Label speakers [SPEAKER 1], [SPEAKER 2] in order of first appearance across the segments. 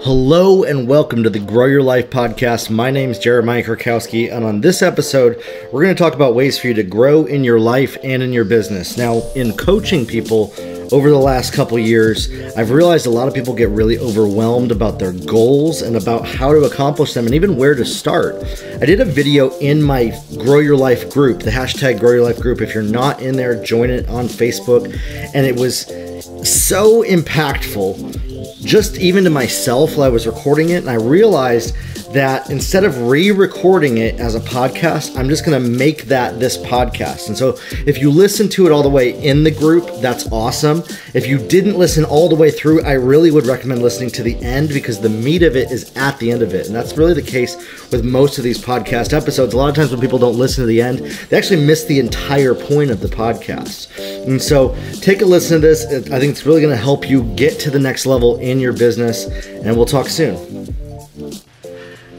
[SPEAKER 1] Hello and welcome to the Grow Your Life podcast. My name is Jeremiah Krakowski, and on this episode, we're going to talk about ways for you to grow in your life and in your business. Now, in coaching people over the last couple years, I've realized a lot of people get really overwhelmed about their goals and about how to accomplish them and even where to start. I did a video in my Grow Your Life group, the hashtag Grow Your Life group. If you're not in there, join it on Facebook. And it was so impactful, just even to myself while I was recording it. And I realized that instead of re-recording it as a podcast, I'm just going to make that this podcast. And so if you listen to it all the way in the group, that's awesome. If you didn't listen all the way through, I really would recommend listening to the end because the meat of it is at the end of it. And that's really the case with most of these podcast episodes. A lot of times when people don't listen to the end, they actually miss the entire point of the podcast. And so take a listen to this. I think it's really going to help you get to the next level in your business, and we'll talk soon.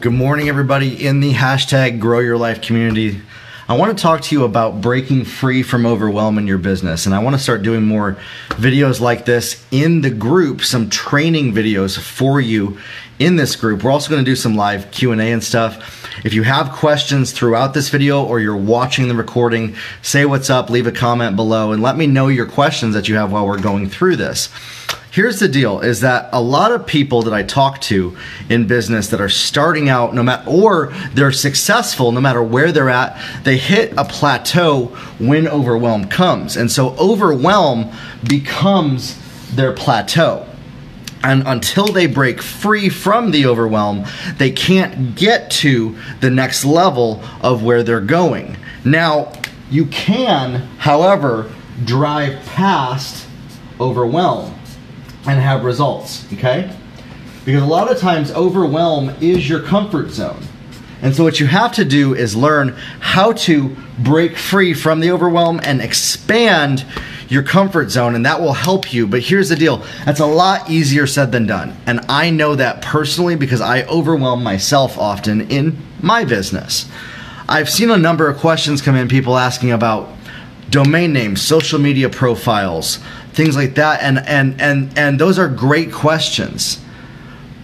[SPEAKER 1] Good morning, everybody in the hashtag Grow Your Life community. I want to talk to you about breaking free from overwhelm in your business. And I want to start doing more videos like this in the group, some training videos for you in this group. We're also going to do some live Q&A and stuff. If you have questions throughout this video or you're watching the recording, say what's up, leave a comment below, and let me know your questions that you have while we're going through this. Here's the deal, is that a lot of people that I talk to in business that are starting out, or they're successful no matter where they're at, they hit a plateau when overwhelm comes. And so overwhelm becomes their plateau. And until they break free from the overwhelm, they can't get to the next level of where they're going. Now, you can, however, drive past overwhelm and have results, okay? Because a lot of times overwhelm is your comfort zone. And so what you have to do is learn how to break free from the overwhelm and expand your comfort zone, and that will help you. But here's the deal, that's a lot easier said than done. And I know that personally because I overwhelm myself often in my business. I've seen a number of questions come in, people asking about domain names, social media profiles, things like that, and those are great questions.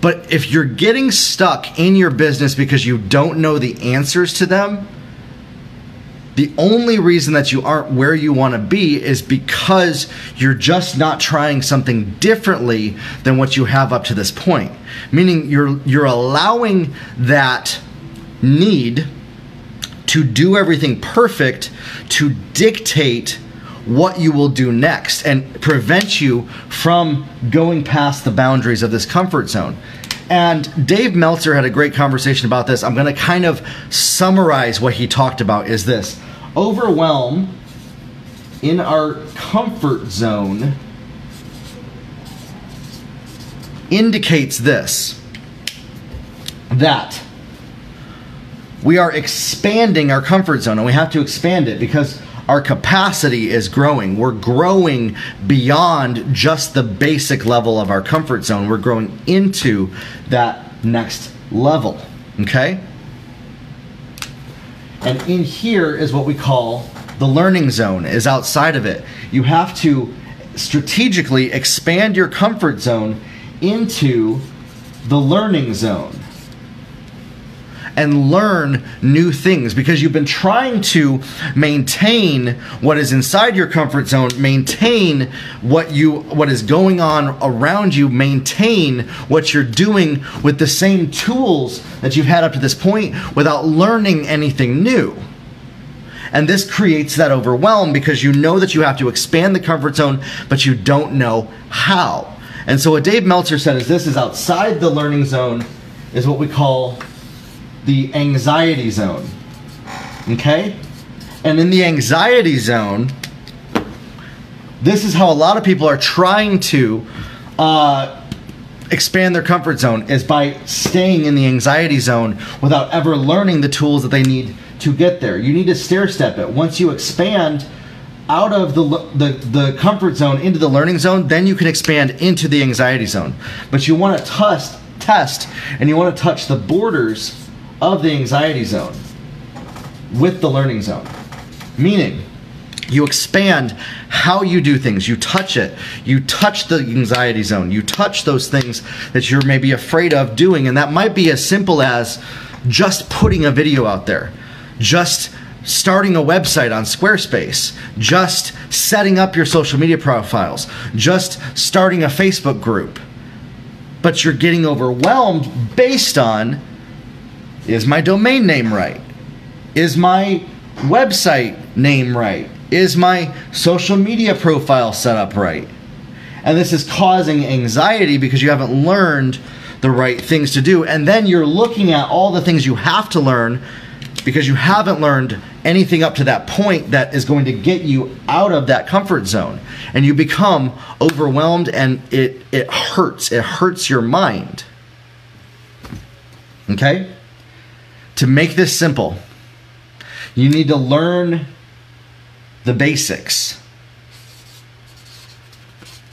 [SPEAKER 1] But if you're getting stuck in your business because you don't know the answers to them, the only reason that you aren't where you want to be is because you're just not trying something differently than what you have up to this point. Meaning you're allowing that need to do everything perfect to dictate what you will do next and prevent you from going past the boundaries of this comfort zone. And Dave Meltzer had a great conversation about this. I'm going to kind of summarize what he talked about is this. Overwhelm in our comfort zone indicates this, that we are expanding our comfort zone, and we have to expand it because our capacity is growing. We're growing beyond just the basic level of our comfort zone. We're growing into that next level, okay? And in here is what we call the learning zone, is outside of it. You have to strategically expand your comfort zone into the learning zone and learn new things, because you've been trying to maintain what is inside your comfort zone, maintain what is going on around you, maintain what you're doing with the same tools that you've had up to this point without learning anything new. And this creates that overwhelm because you know that you have to expand the comfort zone, but you don't know how. And so what Dave Meltzer said is this is outside the learning zone is what we call the anxiety zone, okay? And in the anxiety zone, this is how a lot of people are trying to expand their comfort zone, is by staying in the anxiety zone without ever learning the tools that they need to get there. You need to stair step it. Once you expand out of the comfort zone into the learning zone, then you can expand into the anxiety zone. But you want to test and you want to touch the borders of the anxiety zone with the learning zone. Meaning, You expand how you do things. You touch it. You touch the anxiety zone. You touch those things that you're maybe afraid of doing. And that might be as simple as just putting a video out there, just starting a website on Squarespace, just setting up your social media profiles, just starting a Facebook group. But you're getting overwhelmed based on, is my domain name right? Is my website name right? Is my social media profile set up right? And this is causing anxiety because you haven't learned the right things to do. And then you're looking at all the things you have to learn because you haven't learned anything up to that point that is going to get you out of that comfort zone. And you become overwhelmed, and it hurts. It hurts your mind. Okay? To make this simple, you need to learn the basics.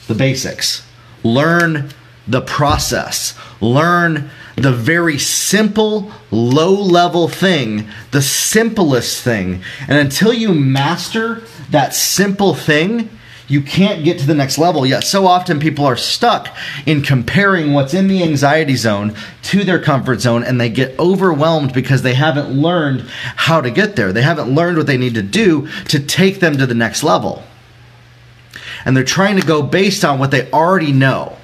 [SPEAKER 1] The basics. Learn the process. Learn the very simple, low-level thing, the simplest thing. And until you master that simple thing, you can't get to the next level. Yet so often people are stuck in comparing what's in the anxiety zone to their comfort zone, and they get overwhelmed because they haven't learned how to get there. They haven't learned what they need to do to take them to the next level. And they're trying to go based on what they already know.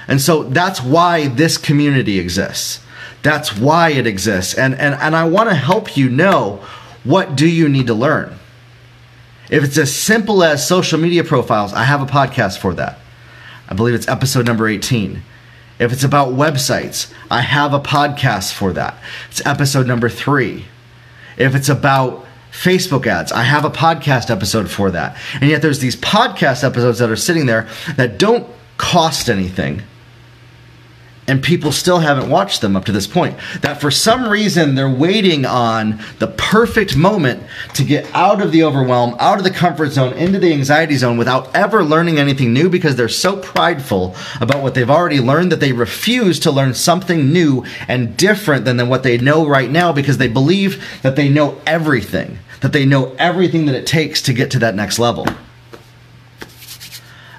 [SPEAKER 1] And so that's why this community exists. That's why it exists. And I want to help you know, what do you need to learn? If it's as simple as social media profiles, I have a podcast for that. I believe it's episode number 18. If it's about websites, I have a podcast for that. It's episode number 3. If it's about Facebook ads, I have a podcast episode for that. And yet there's these podcast episodes that are sitting there that don't cost anything, and people still haven't watched them up to this point. That for some reason they're waiting on the perfect moment to get out of the overwhelm, out of the comfort zone, into the anxiety zone without ever learning anything new, because they're so prideful about what they've already learned that they refuse to learn something new and different than what they know right now, because they believe that they know everything, that they know everything that it takes to get to that next level.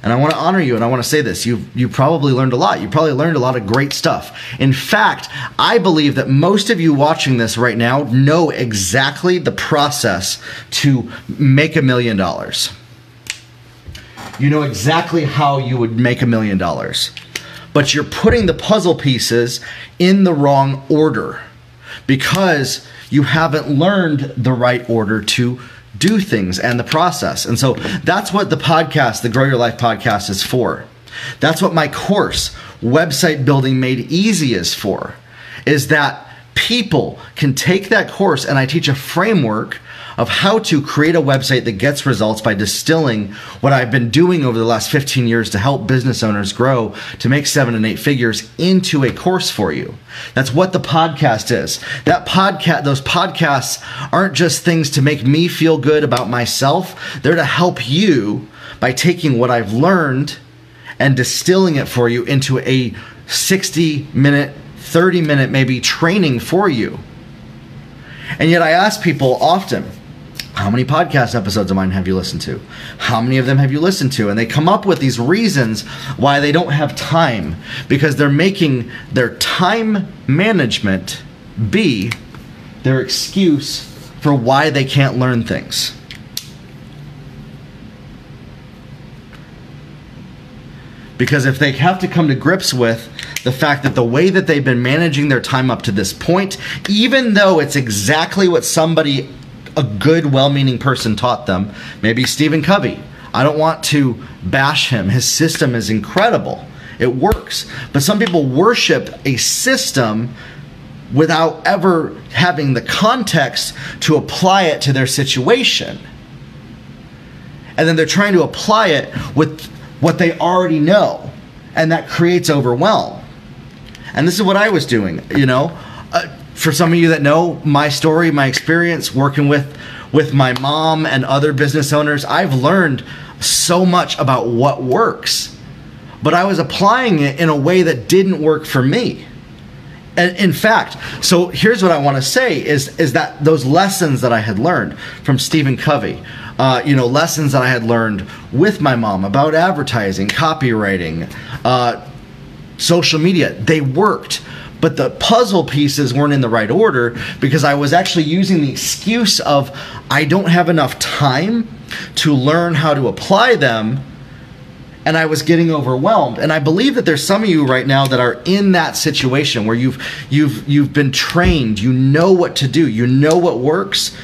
[SPEAKER 1] And I want to honor you, and I want to say this. You probably learned a lot. You probably learned a lot of great stuff. In fact, I believe that most of you watching this right now know exactly the process to make $1 million. You know exactly how you would make $1 million. But you're putting the puzzle pieces in the wrong order because you haven't learned the right order to do things and the process. And so that's what the podcast, the Grow Your Life podcast, is for. That's what my course, Website Building Made Easy, is for, is that people can take that course, and I teach a framework of how to create a website that gets results by distilling what I've been doing over the last 15 years to help business owners grow to make 7 and 8 figures into a course for you. That's what the podcast is. Those podcasts aren't just things to make me feel good about myself. They're to help you by taking what I've learned and distilling it for you into a 60-minute, 30-minute maybe training for you. And yet I ask people often, how many podcast episodes of mine have you listened to? How many of them have you listened to? And they come up with these reasons why they don't have time, because they're making their time management be their excuse for why they can't learn things. Because if they have to come to grips with the fact that the way that they've been managing their time up to this point, even though it's exactly what a good, well-meaning person taught them, maybe Stephen Covey. I don't want to bash him. His system is incredible. It works. But some people worship a system without ever having the context to apply it to their situation. And then they're trying to apply it with what they already know. And that creates overwhelm. And this is what I was doing, for some of you that know my story, my experience working with my mom and other business owners, I've learned so much about what works. But I was applying it in a way that didn't work for me. And in fact, so here's what I want to say is that those lessons that I had learned from Stephen Covey, lessons that I had learned with my mom about advertising, copywriting, social media. They worked, but the puzzle pieces weren't in the right order because I was actually using the excuse of I don't have enough time to learn how to apply them, and I was getting overwhelmed. And I believe that there's some of you right now that are in that situation where you've been trained, you know what to do, you know what works,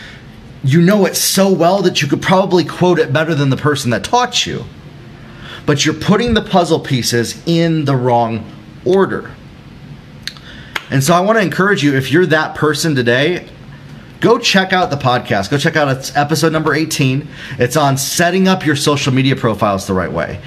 [SPEAKER 1] you know it so well that you could probably quote it better than the person that taught you. But you're putting the puzzle pieces in the wrong order. And so I want to encourage you, if you're that person today, go check out the podcast. Go check out episode number 18. It's on setting up your social media profiles the right way.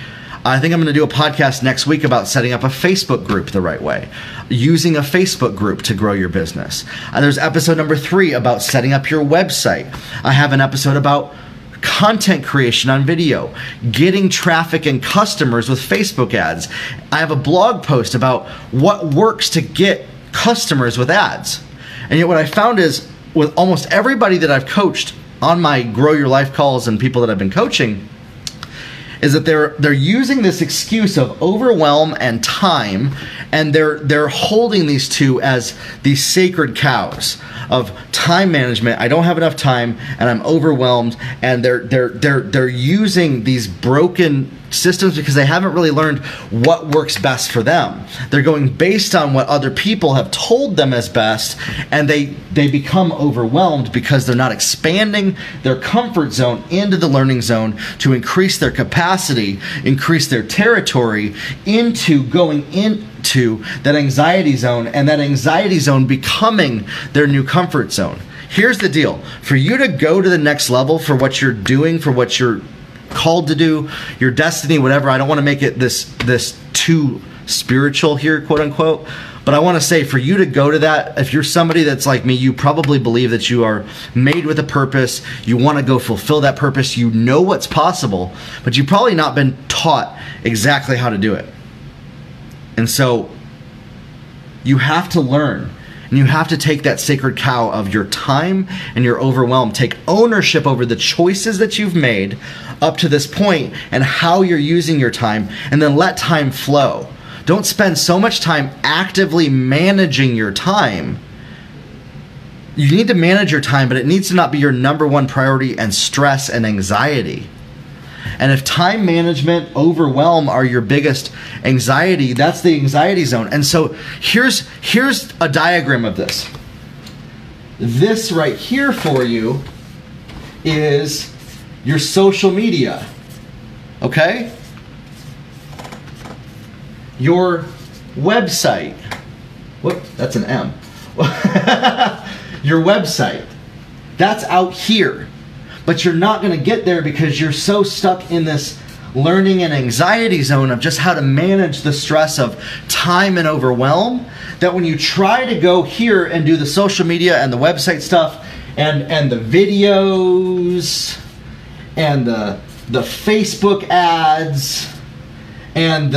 [SPEAKER 1] I think I'm going to do a podcast next week about setting up a Facebook group the right way, using a Facebook group to grow your business. And there's episode number 3 about setting up your website. I have an episode about content creation on video, getting traffic and customers with Facebook ads. I have a blog post about what works to get customers with ads. And yet what I found is with almost everybody that I've coached on my Grow Your Life calls and people that I've been coaching is that they're using this excuse of overwhelm and time, and they're holding these two as these sacred cows of time management. I don't have enough time and I'm overwhelmed, and they're using these broken systems because they haven't really learned what works best for them. They're going based on what other people have told them as best, and they become overwhelmed because they're not expanding their comfort zone into the learning zone to increase their capacity, increase their territory into going into that anxiety zone, and that anxiety zone becoming their new comfort zone. Here's the deal. For you to go to the next level for what you're doing, for what you're called to do, your destiny, whatever. I don't want to make it this too spiritual here, quote unquote, but I want to say for you to go to that, if you're somebody that's like me, you probably believe that you are made with a purpose, you want to go fulfill that purpose, you know what's possible, but you've probably not been taught exactly how to do it. And so you have to learn. And you have to take that sacred cow of your time and your overwhelm. Take ownership over the choices that you've made up to this point and how you're using your time, and then let time flow. Don't spend so much time actively managing your time. You need to manage your time, but it needs to not be your number one priority, and stress and anxiety. And if time management, overwhelm are your biggest anxiety, that's the anxiety zone. And so here's a diagram of this. This right here for you is your social media, okay? Your website. Whoop, that's an M. Your website. That's out here. But you're not going to get there because you're so stuck in this learning and anxiety zone of just how to manage the stress of time and overwhelm, that when you try to go here and do the social media and the website stuff and the videos and the Facebook ads and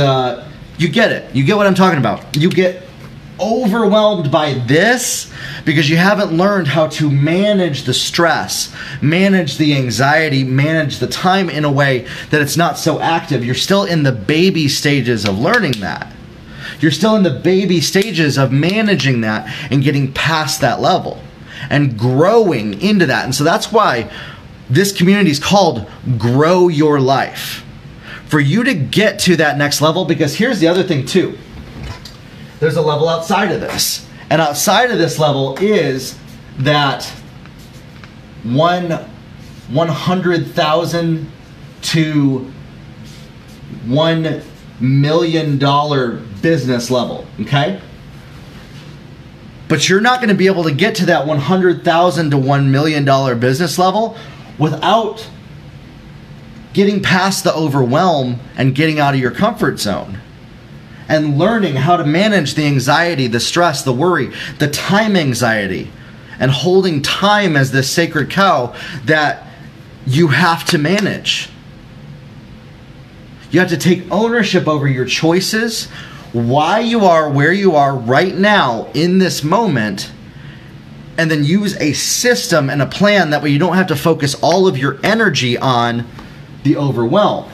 [SPEAKER 1] you get it. You get what I'm talking about. You get overwhelmed by this because you haven't learned how to manage the stress, manage the anxiety, manage the time in a way that it's not so active. You're still in the baby stages of learning that. You're still in the baby stages of managing that and getting past that level and growing into that. And so that's why this community is called Grow Your Life. For you to get to that next level, because here's the other thing too. There's a level outside of this. And outside of this level is that 100,000 to $1 million business level, okay? But you're not going to be able to get to that 100,000 to $1 million business level without getting past the overwhelm and getting out of your comfort zone. And learning how to manage the anxiety, the stress, the worry, the time anxiety, and holding time as this sacred cow that you have to manage. You have to take ownership over your choices, why you are where you are right now in this moment, and then use a system and a plan. That way you don't have to focus all of your energy on the overwhelm.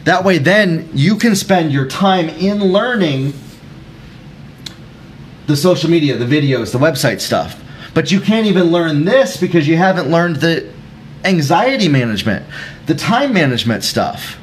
[SPEAKER 1] That way then you can spend your time in learning the social media, the videos, the website stuff. But you can't even learn this because you haven't learned the anxiety management, the time management stuff.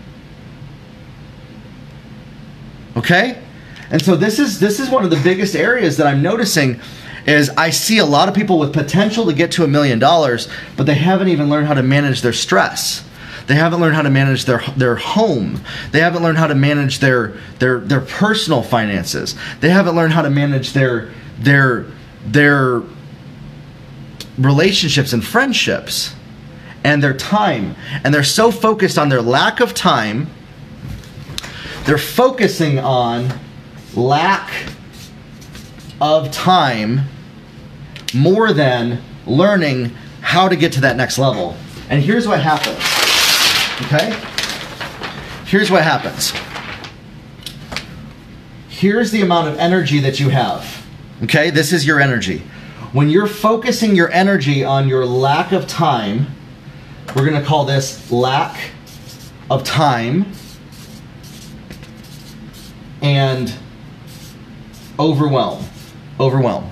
[SPEAKER 1] Okay? And so this is one of the biggest areas that I'm noticing is I see a lot of people with potential to get to $1 million, but they haven't even learned how to manage their stress. They haven't learned how to manage their home. They haven't learned how to manage their personal finances. They haven't learned how to manage their relationships and friendships and their time. And they're so focused on their lack of time. They're focusing on lack of time more than learning how to get to that next level. And here's what happens. Okay? Here's what happens. Here's the amount of energy that you have. Okay? This is your energy. When you're focusing your energy on your lack of time, we're going to call this lack of time and overwhelm. Overwhelm.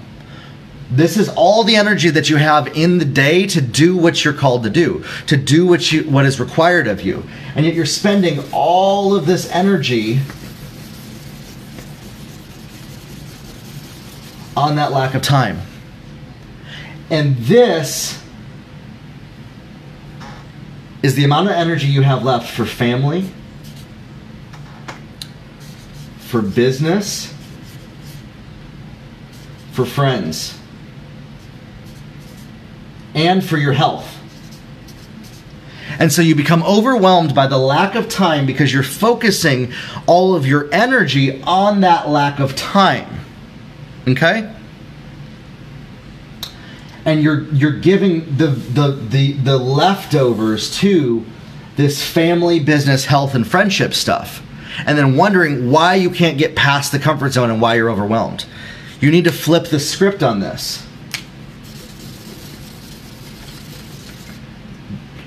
[SPEAKER 1] This is all the energy that you have in the day to do what you're called to do what is required of you. And yet you're spending all of this energy on that lack of time. And this is the amount of energy you have left for family, for business, for friends, and for your health. And so you become overwhelmed by the lack of time because you're focusing all of your energy on that lack of time. Okay? And you're giving the leftovers to this family, business, health, and friendship stuff. And then wondering why you can't get past the comfort zone and why you're overwhelmed. You need to flip the script on this.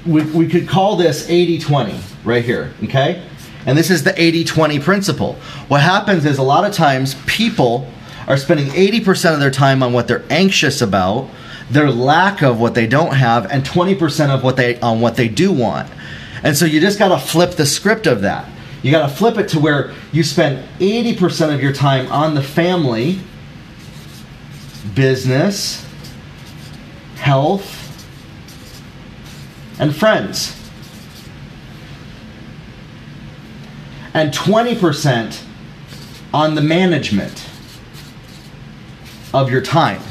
[SPEAKER 1] We could call this 80-20 right here, okay? And this is the 80-20 principle. What happens is a lot of times people are spending 80% of their time on what they're anxious about, their lack of what they don't have, and 20% of what they do want. And so you just got to flip the script of that. You got to flip it to where you spend 80% of your time on the family, business, health, and friends. And 20% on the management of your time.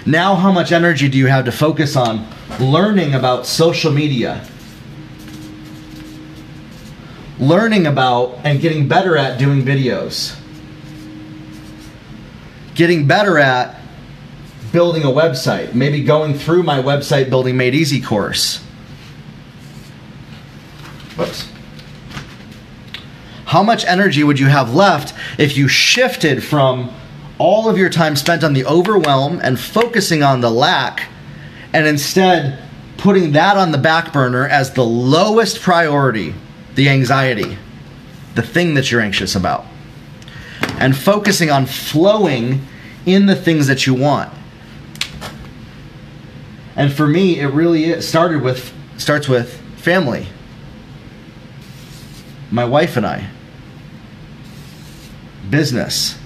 [SPEAKER 1] Now, how much energy do you have to focus on learning about social media? Learning about and getting better at doing videos. Getting better at building a website. Maybe going through my website building made easy course. Whoops. How much energy would you have left if you shifted from all of your time spent on the overwhelm and focusing on the lack, and instead putting that on the back burner as the lowest priority, the anxiety, the thing that you're anxious about, and focusing on flowing in the things that you want? And for me, it really starts with family. My wife and I. Business.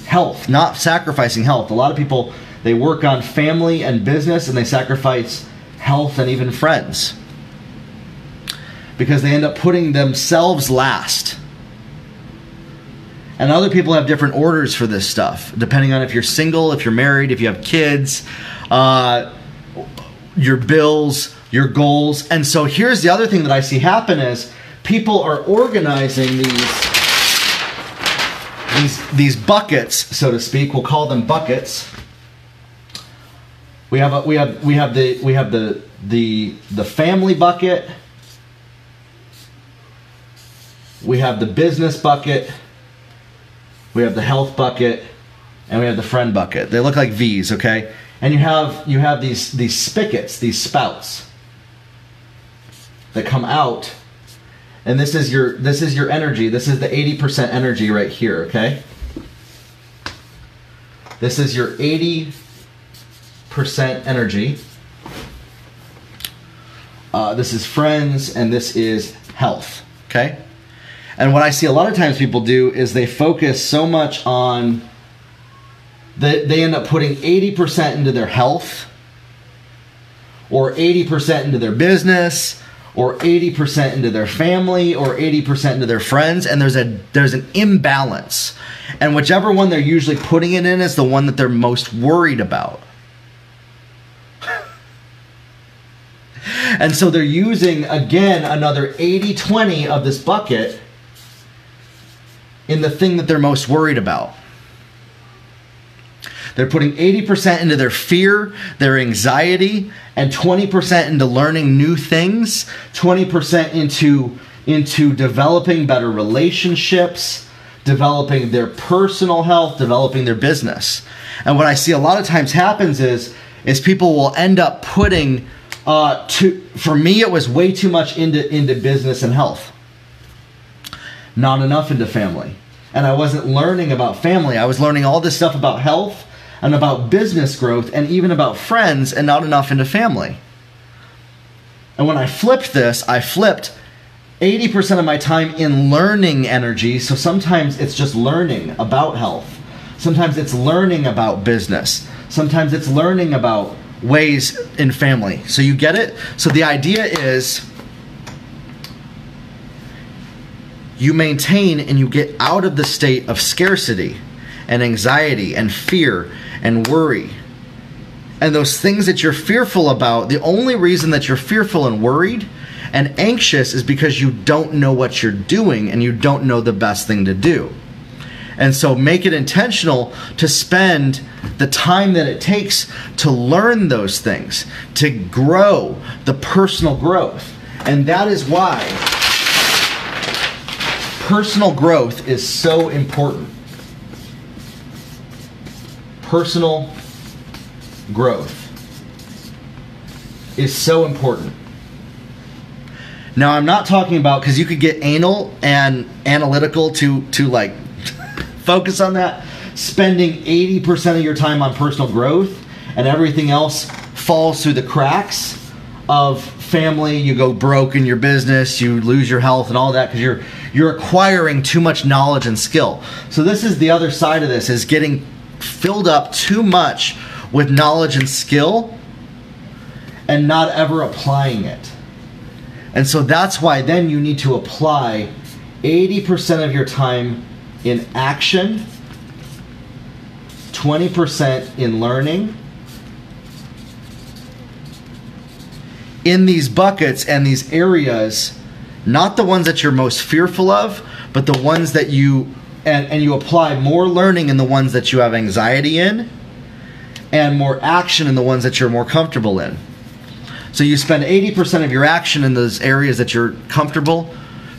[SPEAKER 1] Health, not sacrificing health. A lot of people, they work on family and business and they sacrifice health and even friends because they end up putting themselves last. And other people have different orders for this stuff, depending on if you're single, if you're married, if you have kids, your bills, your goals. And so here's the other thing that I see happen is people are organizing these buckets, so to speak. We'll call them buckets. We have the family bucket. We have the business bucket. we have the health bucket, and we have the friend bucket. They look like V's, okay? And you have these spigots, these spouts that come out, and this is your energy. This is the 80% energy right here, okay? This is your 80% energy. This is friends, and this is health, okay? And what I see a lot of times people do is they focus so much on, they end up putting 80% into their health, or 80% into their business, or 80% into their family, or 80% into their friends, and there's an imbalance. And whichever one they're usually putting it in is the one that they're most worried about. And so they're using, again, another 80-20 of this bucket in the thing that they're most worried about. They're putting 80% into their fear, their anxiety, and 20% into learning new things, 20% into developing better relationships, developing their personal health, developing their business. And what I see a lot of times happens is people will end up putting, for me, it was way too much into business and health. Not enough into family. And I wasn't learning about family. I was learning all this stuff about health and about business growth and even about friends, and not enough into family. And when I flipped this, I flipped 80% of my time in learning energy. So sometimes it's just learning about health. Sometimes it's learning about business. Sometimes it's learning about ways in family. So you get it? So the idea is you maintain and you get out of the state of scarcity and anxiety and fear and worry. And those things that you're fearful about, the only reason that you're fearful and worried and anxious is because you don't know what you're doing and you don't know the best thing to do. And so make it intentional to spend the time that it takes to learn those things, to grow the personal growth. And that is why personal growth is so important. Personal growth is so important. Now, I'm not talking about, because you could get anal and analytical to like focus on that, spending 80% of your time on personal growth and everything else falls through the cracks of family. You go broke in your business, you lose your health and all that because you're acquiring too much knowledge and skill. So this is the other side of this, is getting filled up too much with knowledge and skill and not ever applying it. And so that's why then you need to apply 80% of your time in action, 20% in learning, in these buckets and these areas, not the ones that you're most fearful of, but the ones that you, and you apply more learning in the ones that you have anxiety in, and more action in the ones that you're more comfortable in. So you spend 80% of your action in those areas that you're comfortable,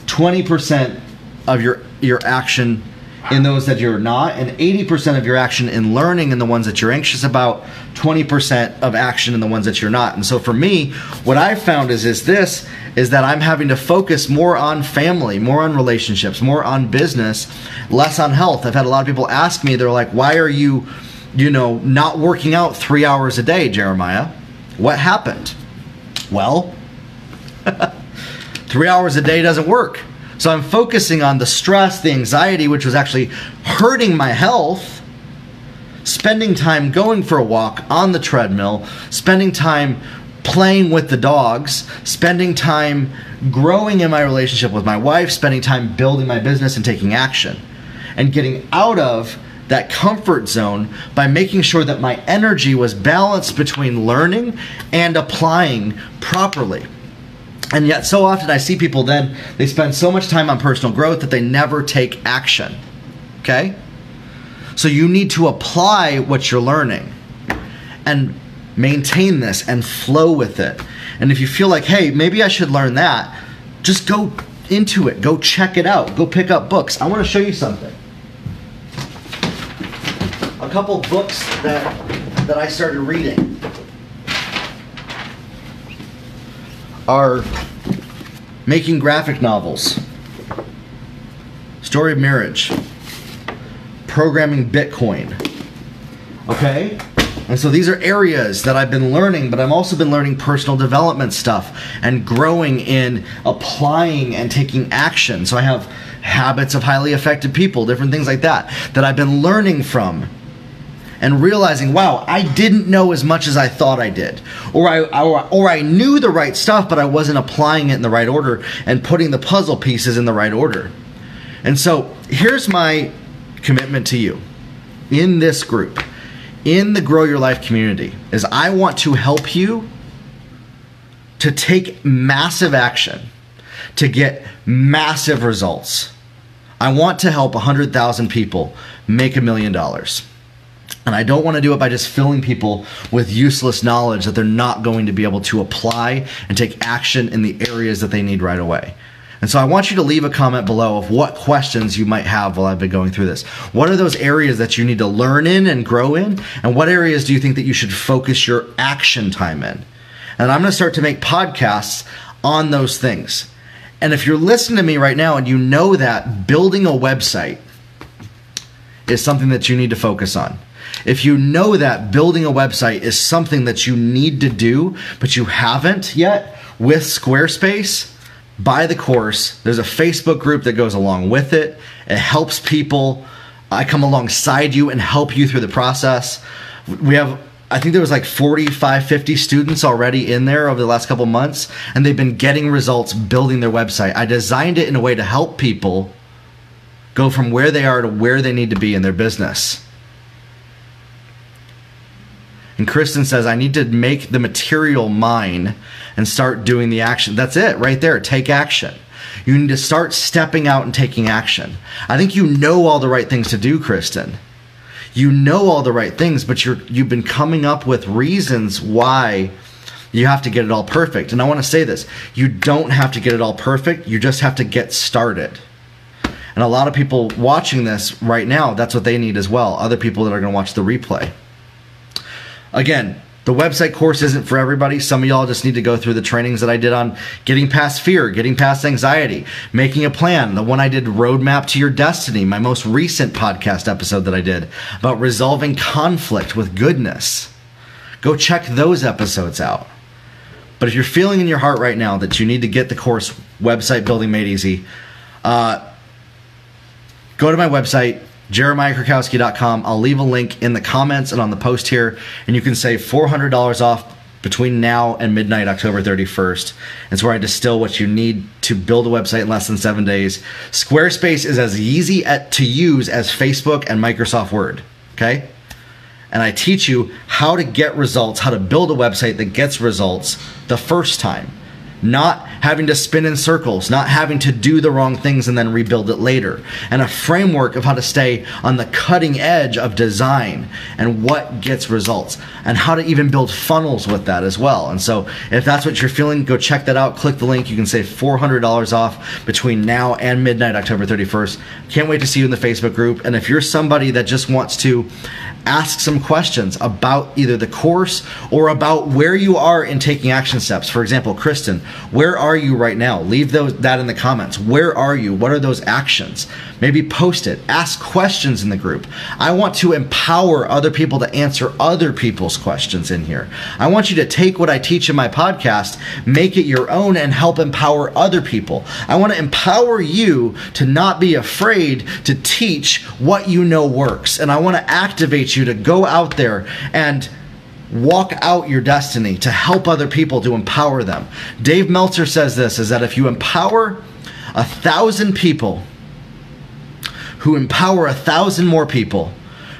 [SPEAKER 1] 20% of your action in those that you're not, and 80% of your action in learning in the ones that you're anxious about, 20% of action in the ones that you're not. And so for me, what I've found is that I'm having to focus more on family, more on relationships, more on business, less on health. I've had a lot of people ask me, they're like, why are you not working out 3 hours a day, Jeremiah? What happened? Well, 3 hours a day doesn't work. So I'm focusing on the stress, the anxiety, which was actually hurting my health, spending time going for a walk on the treadmill, spending time playing with the dogs, spending time growing in my relationship with my wife, spending time building my business and taking action, and getting out of that comfort zone by making sure that my energy was balanced between learning and applying properly. And yet so often I see people then, they spend so much time on personal growth that they never take action, okay? So you need to apply what you're learning and maintain this and flow with it. And if you feel like, hey, maybe I should learn that, just go into it, go check it out, go pick up books. I want to show you something. a couple books that I started reading are Making Graphic Novels, Story of Marriage, Programming Bitcoin. Okay? And so these are areas that I've been learning, but I've also been learning personal development stuff and growing in applying and taking action. So I have Habits of Highly Effective People, different things like that I've been learning from and realizing, wow, I didn't know as much as I thought I did. Or I knew the right stuff, but I wasn't applying it in the right order and putting the puzzle pieces in the right order. And so here's my commitment to you in this group, in the Grow Your Life community, is I want to help you to take massive action, to get massive results. I want to help 100,000 people make $1 million. And I don't want to do it by just filling people with useless knowledge that they're not going to be able to apply and take action in the areas that they need right away. And so I want you to leave a comment below of what questions you might have while I've been going through this. What are those areas that you need to learn in and grow in? And what areas do you think that you should focus your action time in? And I'm going to start to make podcasts on those things. And if you're listening to me right now and you know that building a website is something that you need to focus on, if you know that building a website is something that you need to do, but you haven't yet with Squarespace, buy the course. There's a Facebook group that goes along with it. It helps people. I come alongside you and help you through the process. We have, I think there was like 45, 50 students already in there over the last couple months, and they've been getting results building their website. I designed it in a way to help people go from where they are to where they need to be in their business. And Kristen says, I need to make the material mine and start doing the action. That's it right there. Take action. You need to start stepping out and taking action. I think you know all the right things to do, Kristen. You know all the right things, but you've been coming up with reasons why you have to get it all perfect. And I want to say this. You don't have to get it all perfect. You just have to get started. And a lot of people watching this right now, that's what they need as well. Other people that are going to watch the replay. Again, the website course isn't for everybody. Some of y'all just need to go through the trainings that I did on getting past fear, getting past anxiety, making a plan. The one I did, Roadmap to Your Destiny, my most recent podcast episode that I did about resolving conflict with goodness. Go check those episodes out. But if you're feeling in your heart right now that you need to get the course, Website Building Made Easy, go to my website, jeremiahkrakowski.com. I'll leave a link in the comments and on the post here, and you can save $400 off between now and midnight, October 31st. It's where I distill what you need to build a website in less than 7 days. Squarespace is as easy to use as Facebook and Microsoft Word, okay? And I teach you how to get results, how to build a website that gets results the first time. Not having to spin in circles, not having to do the wrong things and then rebuild it later. And a framework of how to stay on the cutting edge of design and what gets results. And how to even build funnels with that as well. And so if that's what you're feeling, go check that out. Click the link. You can save $400 off between now and midnight, October 31st. Can't wait to see you in the Facebook group. And if you're somebody that just wants to ask some questions about either the course or about where you are in taking action steps. For example, Kristen, where are you right now? Leave that in the comments. Where are you? What are those actions? Maybe post it. Ask questions in the group. I want to empower other people to answer other people's questions in here. I want you to take what I teach in my podcast, make it your own, and help empower other people. I want to empower you to not be afraid to teach what you know works. And I want to activate you to go out there and walk out your destiny, to help other people, to empower them. Dave Meltzer says this, is that if you empower 1,000 people who empower 1,000 more people,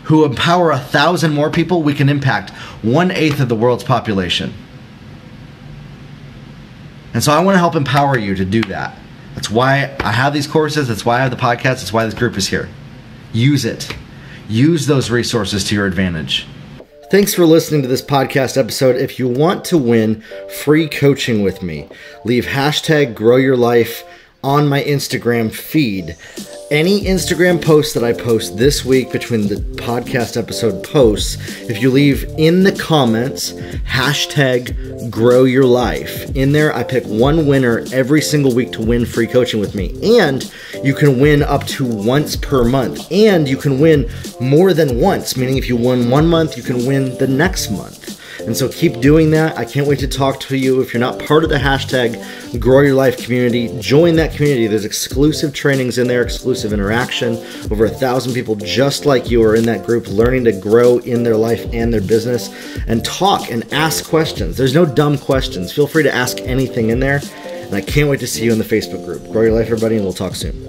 [SPEAKER 1] who empower 1,000 more people, we can impact 1/8 of the world's population. And so I want to help empower you to do that. That's why I have these courses. That's why I have the podcast. That's why this group is here. Use it. Use those resources to your advantage. Thanks for listening to this podcast episode. If you want to win free coaching with me, leave #GrowYourLife on my Instagram feed Any Instagram post that I post this week between the podcast episode posts, if you leave in the comments, hashtag grow your life. In there, I pick one winner every single week to win free coaching with me. And you can win up to once per month. And you can win more than once, meaning if you won 1 month, you can win the next month. And so keep doing that. I can't wait to talk to you. If you're not part of the hashtag Grow Your Life community, join that community. There's exclusive trainings in there, exclusive interaction. Over 1,000 people just like you are in that group learning to grow in their life and their business, and talk and ask questions. There's no dumb questions. Feel free to ask anything in there. And I can't wait to see you in the Facebook group. Grow Your Life, everybody, and we'll talk soon.